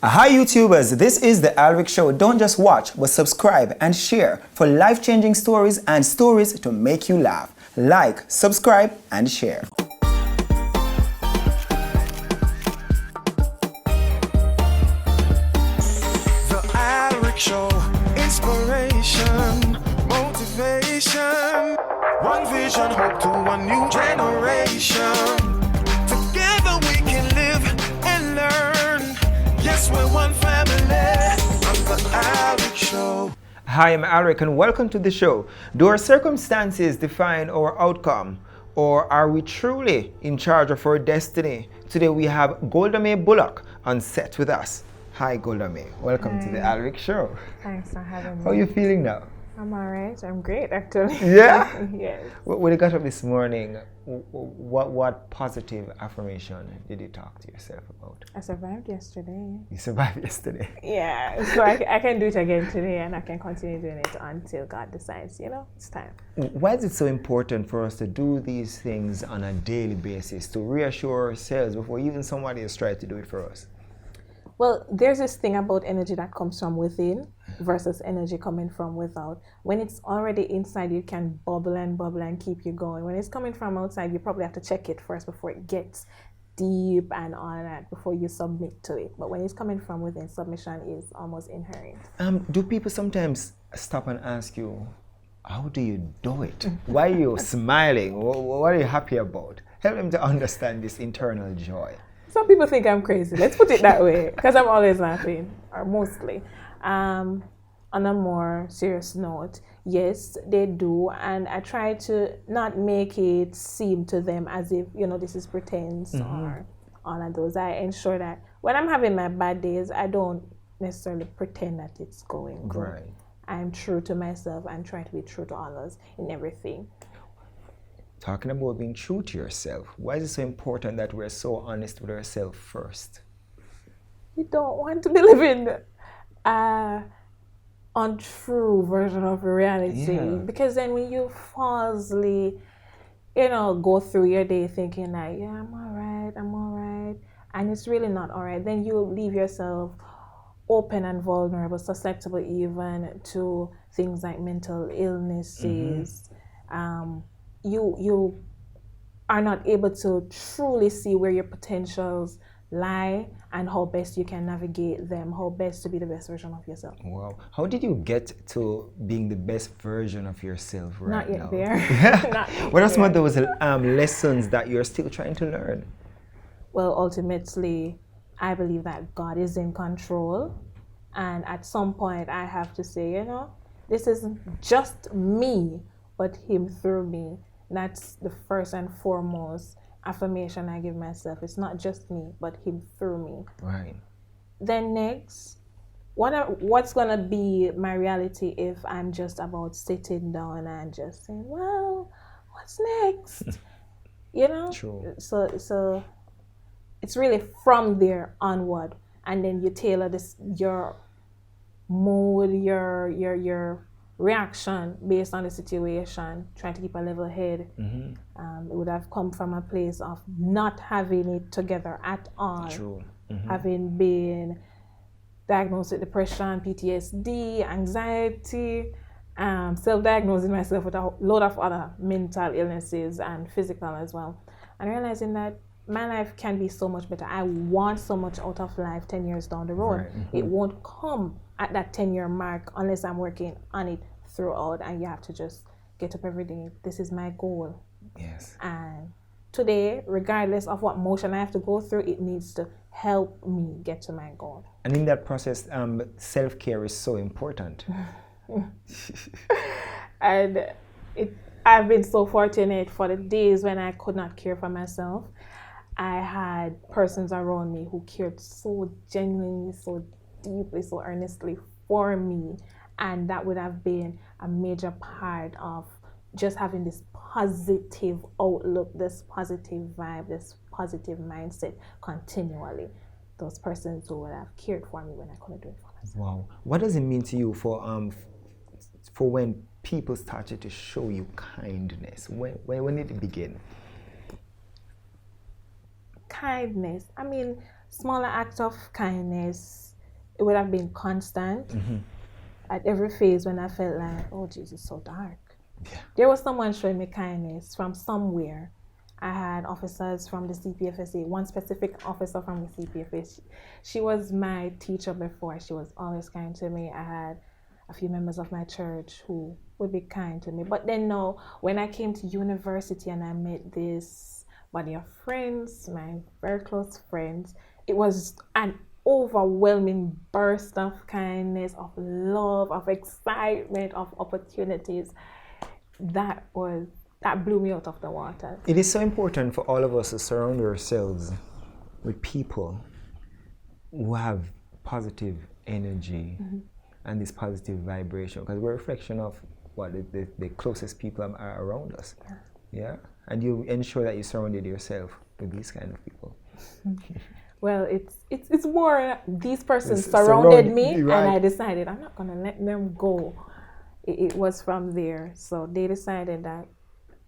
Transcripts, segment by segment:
Hi YouTubers, this is the Alric Show. Don't just watch, but subscribe and share for life-changing stories and stories to make you laugh. Like, subscribe, and share. The Alric Show, inspiration, motivation, one vision, hope to one new generation. Together we can live and learn. Yes, we're one family on the Alric Show. Hi, I'm Alric and welcome to the show. Do our circumstances define our outcome, or are we truly in charge of our destiny? Today we have Golda Mae Bullock on set with us. Hi Golda Mae, welcome to the Alric Show. Thanks for having me. How are you feeling now? I'm alright. I'm great, actually. Yeah? Yes. When you got up this morning, what positive affirmation did you talk to yourself about? I survived yesterday. You survived yesterday. Yeah, so I can do it again today, and I can continue doing it until God decides, it's time. Why is it so important for us to do these things on a daily basis, to reassure ourselves before even somebody has tried to do it for us? Well, there's this thing about energy that comes from within versus energy coming from without. When it's already inside, you can bubble and keep you going. When it's coming from outside, you probably have to check it first before it gets deep and all that, before you submit to it. But when it's coming from within, submission is almost inherent. Do people sometimes stop and ask you, how do you do it? Why are you smiling? What are you happy about? Help them to understand this internal joy. Some people think I'm crazy. Let's put it that way, because I'm always laughing, or mostly. On a more serious note, yes, they do, and I try to not make it seem to them as if, this is pretense or all of those. I ensure that when I'm having my bad days, I don't necessarily pretend that it's going good. Right. I'm true to myself and try to be true to others in everything. Talking about being true to yourself, why is it so important that we're so honest with ourselves first? You don't want to be living untrue version of reality, because then when you falsely, go through your day thinking like, yeah, I'm all right, and it's really not all right, then you leave yourself open and vulnerable, susceptible even to things like mental illnesses. You are not able to truly see where your potentials lie and how best you can navigate them, how best to be the best version of yourself. Wow. How did you get to being the best version of yourself right now? Not yet there. Not yet What are some there. of those lessons that you're still trying to learn? Well, ultimately, I believe that God is in control. And at some point, I have to say, this isn't just me, but Him through me. That's the first and foremost affirmation I give myself. It's not just me, but Him through me. Right. Then next, what's gonna be my reality if I'm just about sitting down and just saying, well, what's next? True. So it's really from there onward, and then you tailor your mood, your reaction based on the situation, trying to keep a level head. It would have come from a place of not having it together at all. True. Having been diagnosed with depression, PTSD, anxiety, self-diagnosing myself with a load of other mental illnesses and physical as well. And realizing that my life can be so much better. I want so much out of life 10 years down the road. Right. It won't come at that 10-year mark unless I'm working on it throughout, and you have to just get up every day. This is my goal. Yes. And today, regardless of what motion I have to go through, it needs to help me get to my goal. And in that process, self-care is so important. And I've been so fortunate for the days when I could not care for myself. I had persons around me who cared so genuinely, so deeply, so earnestly for me. And that would have been a major part of just having this positive outlook, this positive vibe, this positive mindset continually. Those persons who would have cared for me when I couldn't do it for myself. Wow. What does it mean to you for when people started to show you kindness? When did it begin? Kindness. I mean, smaller acts of kindness it would have been constant at every phase when I felt like, oh, Jesus, it's so dark. Yeah. There was someone showing me kindness from somewhere. I had officers from the CPFSA, one specific officer from the CPFSA. She was my teacher before. She was always kind to me. I had a few members of my church who would be kind to me. But then no, when I came to university and I met this body of friends, my very close friends, it was an overwhelming burst of kindness, of love, of excitement, of opportunities. That blew me out of the water. It is so important for all of us to surround ourselves with people who have positive energy and this positive vibration, because we're a reflection of what the closest people are around us. Yeah? And you ensure that you surrounded yourself with these kind of people. Well, it's more these persons surrounded me, right. and I decided I'm not gonna let them go. It was from there. So they decided that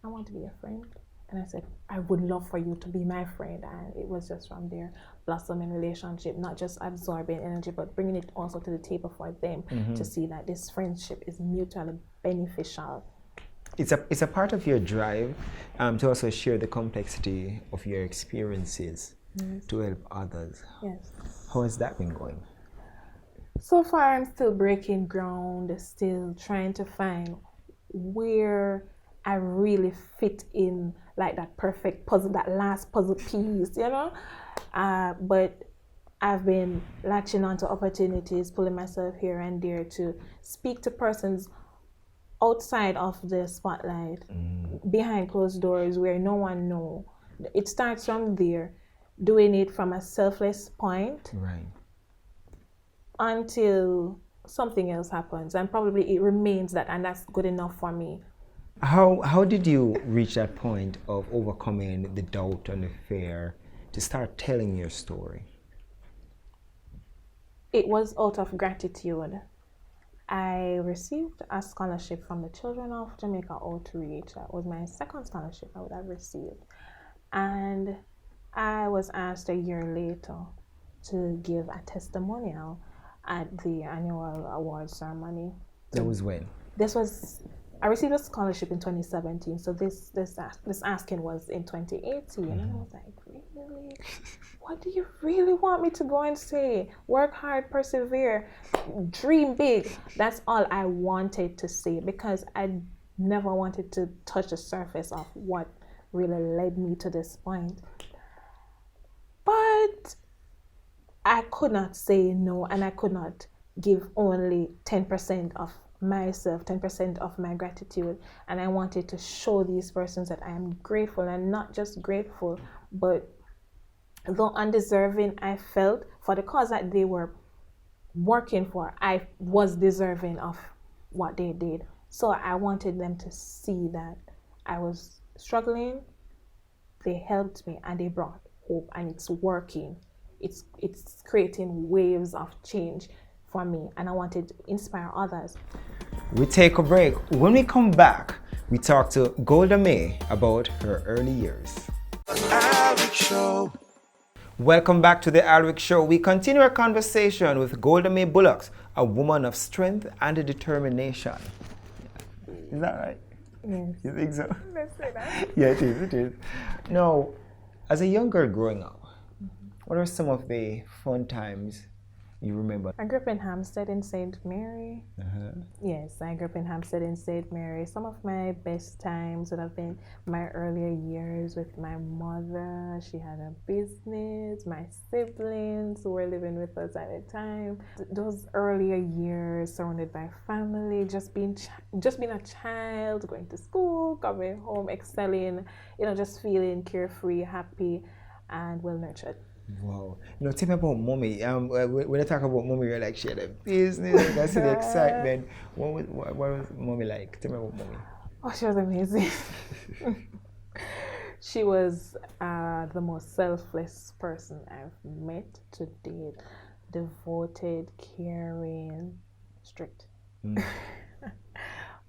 I want to be a friend, and I said I would love for you to be my friend, and it was just from there, blossoming relationship, not just absorbing energy, but bringing it also to the table for them to see that this friendship is mutually beneficial. It's a part of your drive to also share the complexity of your experiences to help others. Yes. How has that been going? So far, I'm still breaking ground, still trying to find where I really fit in, like that perfect puzzle, that last puzzle piece, you know? But I've been latching onto opportunities, pulling myself here and there to speak to persons outside of the spotlight, behind closed doors where no one knows. It starts from there, doing it from a selfless point. Right. Until something else happens, and probably it remains that, and that's good enough for me. How did you reach that point of overcoming the doubt and the fear to start telling your story? It was out of gratitude. I received a scholarship from the Children of Jamaica Outreach. That was my second scholarship I would have received, and I was asked a year later to give a testimonial at the annual award ceremony. That was when? I received a scholarship in 2017, so this asking was in 2018, and I was like, really? What do you really want me to go and say? Work hard, persevere, dream big. That's all I wanted to say, because I never wanted to touch the surface of what really led me to this point. But I could not say no, and I could not give only 10% of myself, 10% of my gratitude. And I wanted to show these persons that I am grateful, and not just grateful, but though undeserving I felt for the cause that they were working for, I was deserving of what they did. So I wanted them to see that I was struggling, they helped me, and they brought hope, and it's working. It's creating waves of change for me, and I wanted to inspire others. We take a break. When we come back, we talk to Golda Mae about her early years. Alric Show. Welcome back to the Alric Show. We continue our conversation with Golda Mae Bullock, a woman of strength and determination. Is that right? Yes. You think so? Let's say that. Yeah, it is. Now, as a young girl growing up, what are some of the fun times you remember? I grew up in Hampstead in St. Mary. Yes, I grew up in Hampstead in St. Mary. Some of my best times would have been my earlier years with my mother. She had a business, my siblings who were living with us at the time. Those earlier years surrounded by family, just being a child, going to school, coming home, excelling, just feeling carefree, happy, and well-nurtured. Wow. Tell me about mommy. When I talk about mommy, you're like, she had a business, I see the excitement. What was mommy like? Tell me about mommy. Oh, she was amazing. She was the most selfless person I've met to date. Devoted, caring, strict.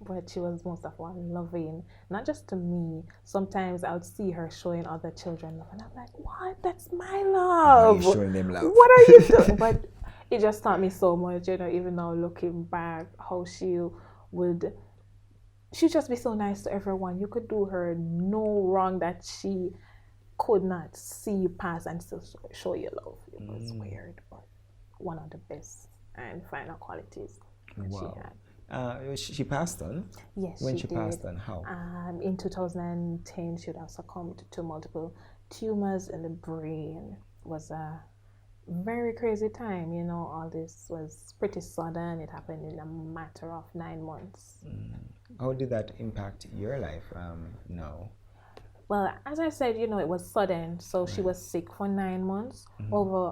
But she was most of all loving, not just to me. Sometimes I would see her showing other children love, and I'm like, what? That's my love. Why are you showing them love? What are you doing? But it just taught me so much, even now looking back, how she'd just be so nice to everyone. You could do her no wrong that she could not see you pass and still show you love. It was weird, but one of the best and final qualities that she had. She passed on? Yes, when she did. Passed on, how? In 2010, she had succumbed to multiple tumors in the brain. It was a very crazy time, all this was pretty sudden. It happened in a matter of 9 months. How did that impact your life now? Well, as I said, it was sudden. So she was sick for 9 months.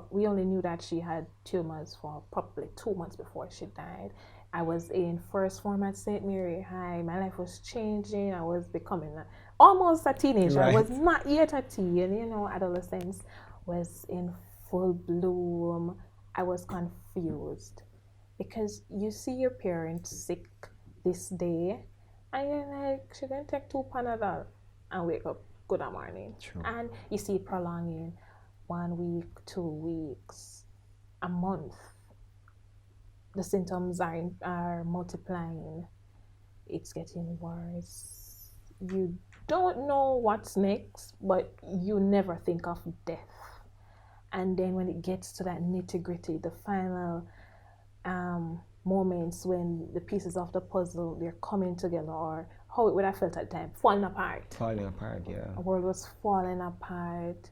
We only knew that she had tumors for probably 2 months before she died. I was in first form at St. Mary High. My life was changing. I was becoming almost a teenager. Right. I was not yet a teen. Adolescence was in full bloom. I was confused because you see your parents sick this day and you're like, she can take 2 Panadol and wake up good morning. True. And you see it prolonging 1 week, 2 weeks, a month. The symptoms are multiplying. It's getting worse. You don't know what's next, but you never think of death. And then when it gets to that nitty-gritty, the final moments when the pieces of the puzzle, they're coming together, or how it would have felt at the time, falling apart. Falling apart, yeah. The world was falling apart.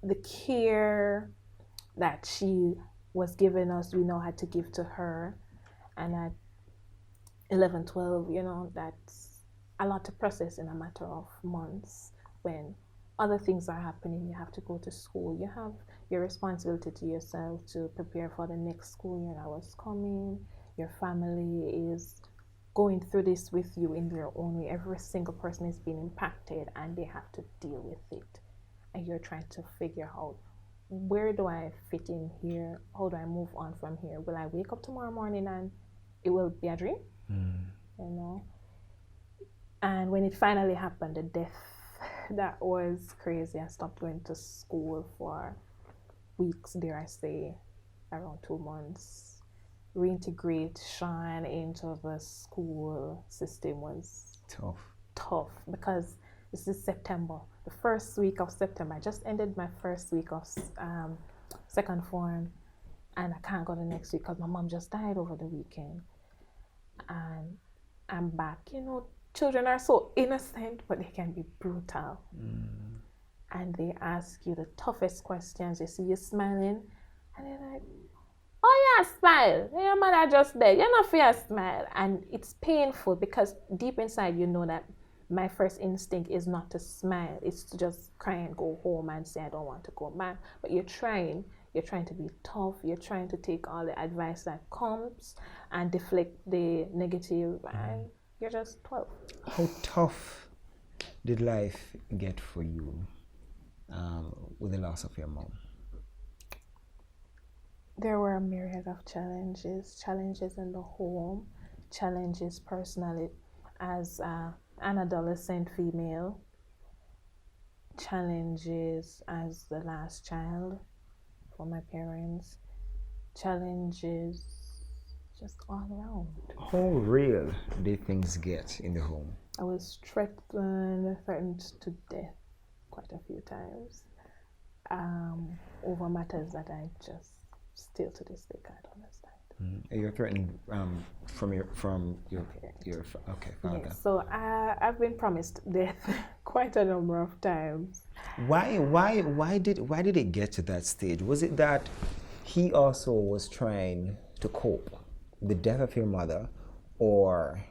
The care that she was giving us, we now had to give to her. And at 11, 12, that's a lot to process in a matter of months. When other things are happening, you have to go to school, you have your responsibility to yourself to prepare for the next school year that was coming. Your family is going through this with you in their own way. Every single person is being impacted and they have to deal with it. And you're trying to figure out, where do I fit in here? How do I move on from here? Will I wake up tomorrow morning and it will be a dream? And when it finally happened, the death, that was crazy. I stopped going to school for weeks, dare I say, around 2 months. Reintegration into the school system was tough because this is September. The first week of September, I just ended my first week of second form, and I can't go the next week because my mom just died over the weekend. And I'm back. Children are so innocent, but they can be brutal. And they ask you the toughest questions. They see you smiling, and they're like, oh yeah, smile. Your mother just dead. You're not fear smile. And it's painful because deep inside you know that my first instinct is not to smile. It's to just cry and go home and say I don't want to go back. But you're trying to be tough. You're trying to take all the advice that comes and deflect the negative, and you're just 12. How tough did life get for you with the loss of your mom? There were a myriad of challenges in the home, challenges personally as an adolescent female, challenges as the last child for my parents, challenges just all around. How real did things get in the home? I was threatened to death quite a few times over matters that I just still to this day can't understand. You're threatened from your father. Yes, so I've been promised death quite a number of times. Why did it get to that stage? Was it that he also was trying to cope with the death of your mother, or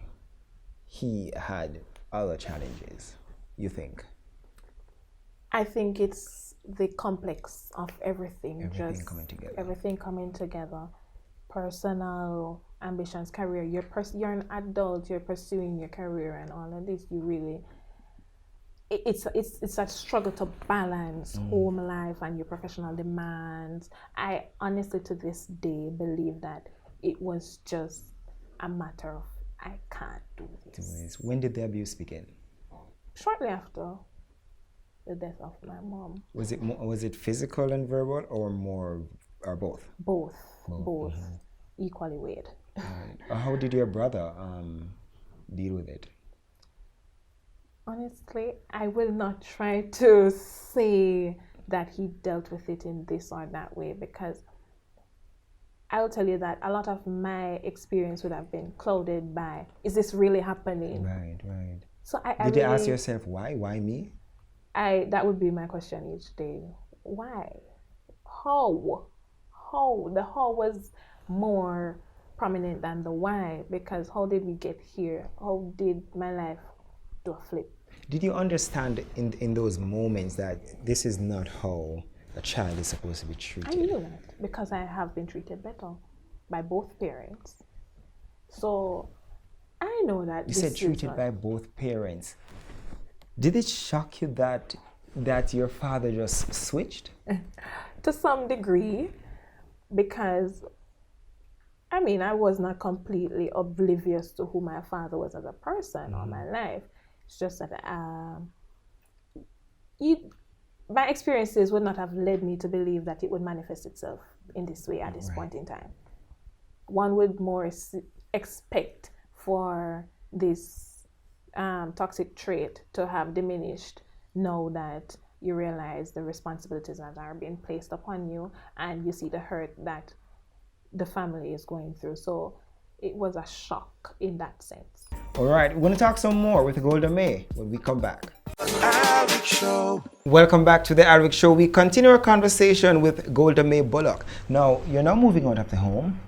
he had other challenges, you think? I think it's the complex of everything. Everything coming together. Personal ambitions, career. You're an adult. You're pursuing your career and all of this. You really, it's a struggle to balance home life and your professional demands. I honestly, to this day, believe that it was just a matter of I can't do this. When did the abuse begin? Shortly after the death of my mom. Was it physical and verbal, or more or both? Both. Equally weighed. Right. How did your brother deal with it? Honestly, I will not try to say that he dealt with it in this or that way, because I will tell you that a lot of my experience would have been clouded by, is this really happening? Right. So I Did you really, ask yourself why? Why me? that would be my question each day. Why? How? The how was more prominent than the why, because how did we get here? How did my life do a flip? Did you understand in those moments that this is not how a child is supposed to be treated? I knew that because I have been treated better by both parents. So I know that You said treated by both parents. Did it shock you that your father just switched? To some degree, because I mean, I was not completely oblivious to who my father was as a person or my life. It's just that my experiences would not have led me to believe that it would manifest itself in this way at this point in time. One would more expect for this toxic trait to have diminished now that you realize the responsibilities that are being placed upon you and you see the hurt that the family is going through. So it was a shock in that sense. All right, we're going to talk some more with Golda Mae when we come back. Alric Show. Welcome back to the Alric Show. We continue our conversation with Golda Mae Bullock. Now, you're now moving out of the home,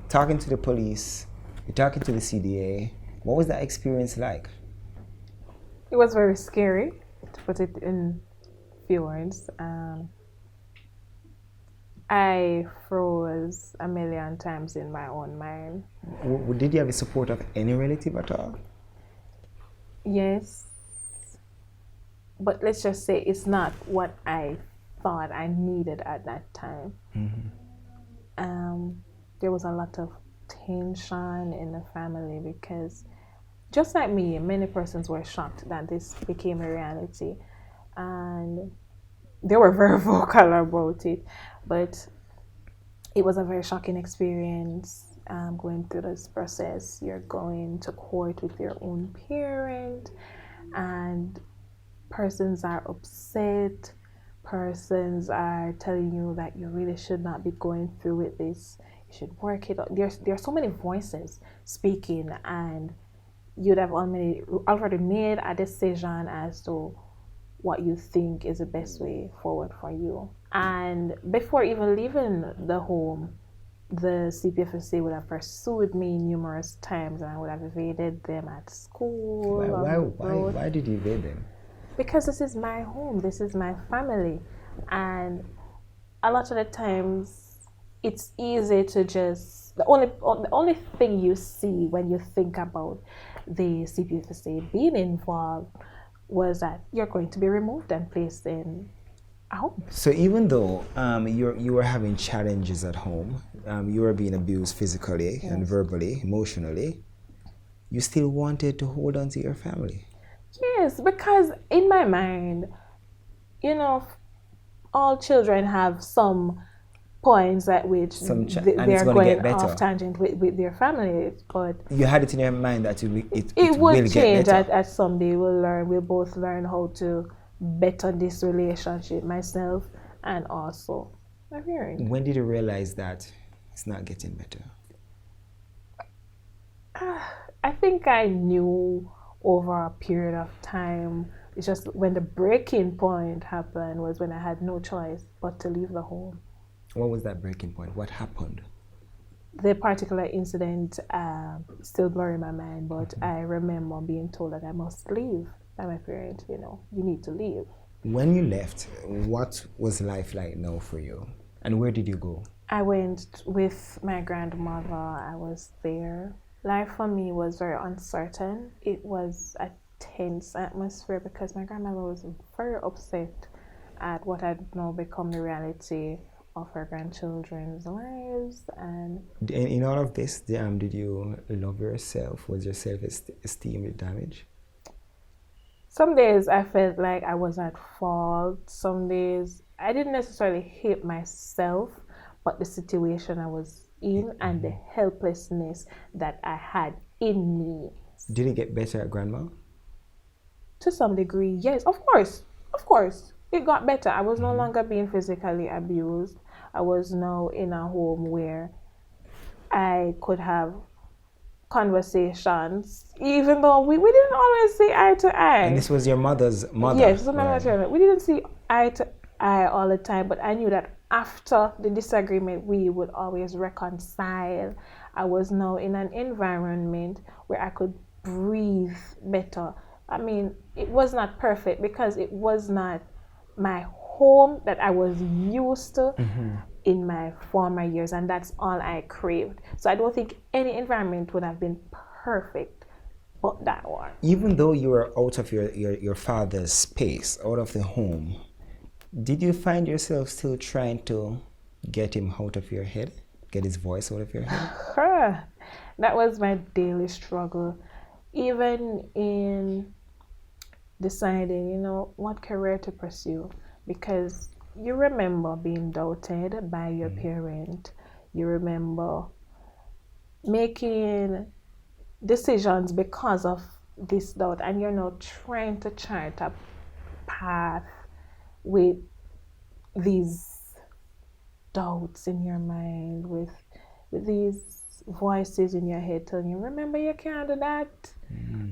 talking to the police, you're talking to the CDA. What was that experience like? It was very scary, to put it in few words. I froze a million times in my own mind. Did you have the support of any relative at all? Yes, but let's just say it's not what I thought I needed at that time. There was a lot of tension in the family because, just like me, many persons were shocked that this became a reality, and they were very vocal about it. But it was a very shocking experience. Going through this process, you're going to court with your own parent, and persons are upset. Persons are telling you that you really should not be going through with this. You should work it out. There are so many voices speaking, and you'd have already made a decision as to what you think is the best way forward for you. And before even leaving the home, the CPFSA would have pursued me numerous times, and I would have evaded them at school. Why did you evade them? Because this is my home, this is my family, and a lot of the times it's easy to just, the only thing you see when you think about the CPFSA being involved was that you're going to be removed and placed in a home. So even though you were having challenges at home, you were being abused physically and verbally, emotionally, you still wanted to hold on to your family? Yes, because in my mind, you know, all children have some points at which they're going off tangent with their family, but you had it in your mind that it will will change get better. at someday. We'll both learn how to better this relationship, myself and also my parents. When did you realize that it's not getting better? I think I knew over a period of time. It's just when the breaking point happened was when I had no choice but to leave the home. What was that breaking point? What happened? The particular incident still blurring my mind, but I remember being told that I must leave by my parents. You know, you need to leave. When you left, what was life like now for you? And where did you go? I went with my grandmother. I was there. Life for me was very uncertain. It was a tense atmosphere because my grandmother was very upset at what had now become the reality of her grandchildren's lives. And in all of this, did you love yourself? Was your self-esteem damaged? Some days I felt like I was at fault. Some days I didn't necessarily hate myself, but the situation I was in and the helplessness that I had in me. Did it get better at grandma? To some degree, yes. Of course. It got better. I was no longer being physically abused. I was now in a home where I could have conversations, even though we didn't always see eye to eye. And this was your mother's mother? Yes, this was my mother. We didn't see eye to eye all the time, but I knew that after the disagreement, we would always reconcile. I was now in an environment where I could breathe better. I mean, it was not perfect because it was not my home that I was used to in my former years, and that's all I craved. So I don't think any environment would have been perfect but that one. Even though you were out of your father's space, out of the home, did you find yourself still trying to get him out of your head? Get his voice out of your head? That was my daily struggle. Even in deciding, what career to pursue, because you remember being doubted by your parent. You remember making decisions because of this doubt, and you're now trying to chart a path with these doubts in your mind, with these voices in your head telling you, remember, you can't do that.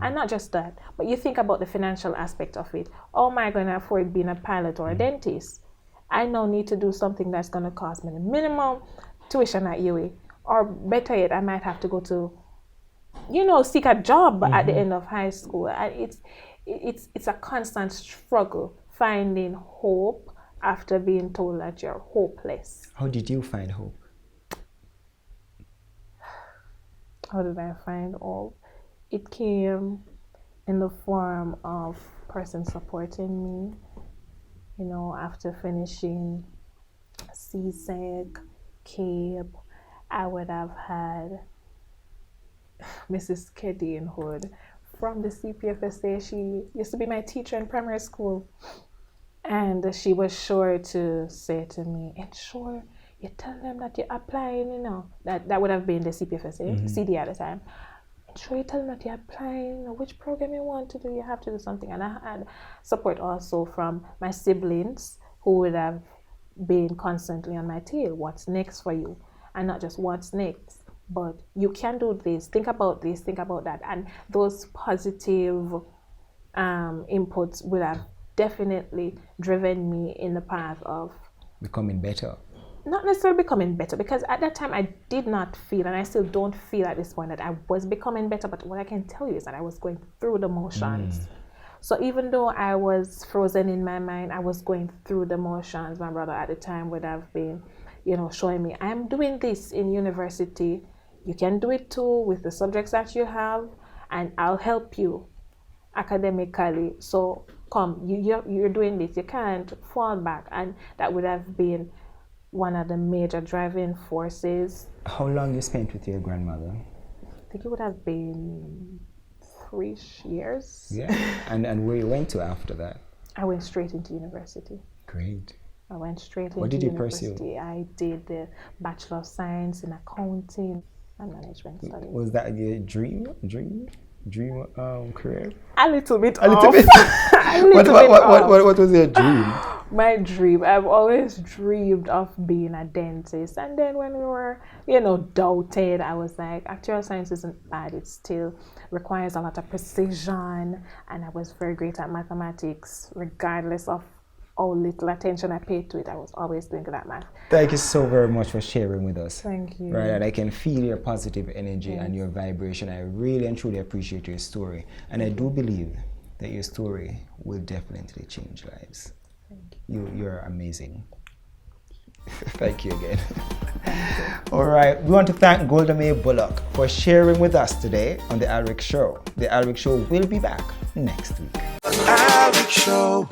And not just that, but you think about the financial aspect of it. Oh, am I going to afford being a pilot or a dentist? I now need to do something that's going to cost me the minimum tuition at UA. Or better yet, I might have to go to, seek a job at the end of high school. And it's a constant struggle finding hope after being told that you're hopeless. How did you find hope? How did I find hope? It came in the form of person supporting me. After finishing CSEC, CAPE, I would have had Mrs. Keddy Hood from the CPFSA. She used to be my teacher in primary school. And she was sure to say to me, ensure you tell them that you're applying, That would have been the CPFSA, CD at the time. Ensure you tell them that you're applying, which program you want to do, you have to do something. And I had support also from my siblings who would have been constantly on my tail. What's next for you? And not just what's next, but you can do this, think about this, think about that. And those positive inputs would have definitely driven me in the path of becoming better. Not necessarily becoming better, because at that time I did not feel, and I still don't feel at this point, that I was becoming better. But what I can tell you is that I was going through the motions. So even though I was frozen in my mind, I was going through the motions. My brother at the time would have been, showing me, I'm doing this in university. You can do it too with the subjects that you have, and I'll help you academically. So come, you're doing this. You can't fall back. And that would have been one of the major driving forces. How long you spent with your grandmother? I think it would have been 3 years. Yeah. And where you went to after that? I went straight into university. Great. I went straight into What did you university. pursue? I did the Bachelor of Science in Accounting and Management Studies. Was that your dream career? A little bit. A little bit. What was your dream? My dream, I've always dreamed of being a dentist. And then when we were, doubted, I was like, actuarial science isn't bad. It still requires a lot of precision. And I was very great at mathematics, regardless of how little attention I paid to it. I was always doing good at math. Thank you so very much for sharing with us. Thank you. Right, and I can feel your positive energy and your vibration. I really and truly appreciate your story. And I do believe that your story will definitely change lives. You're amazing. Thank you again. All right, we want to thank Golda Mae Bullock for sharing with us today on The Alric Show. The Alric Show will be back next week. Alric Show.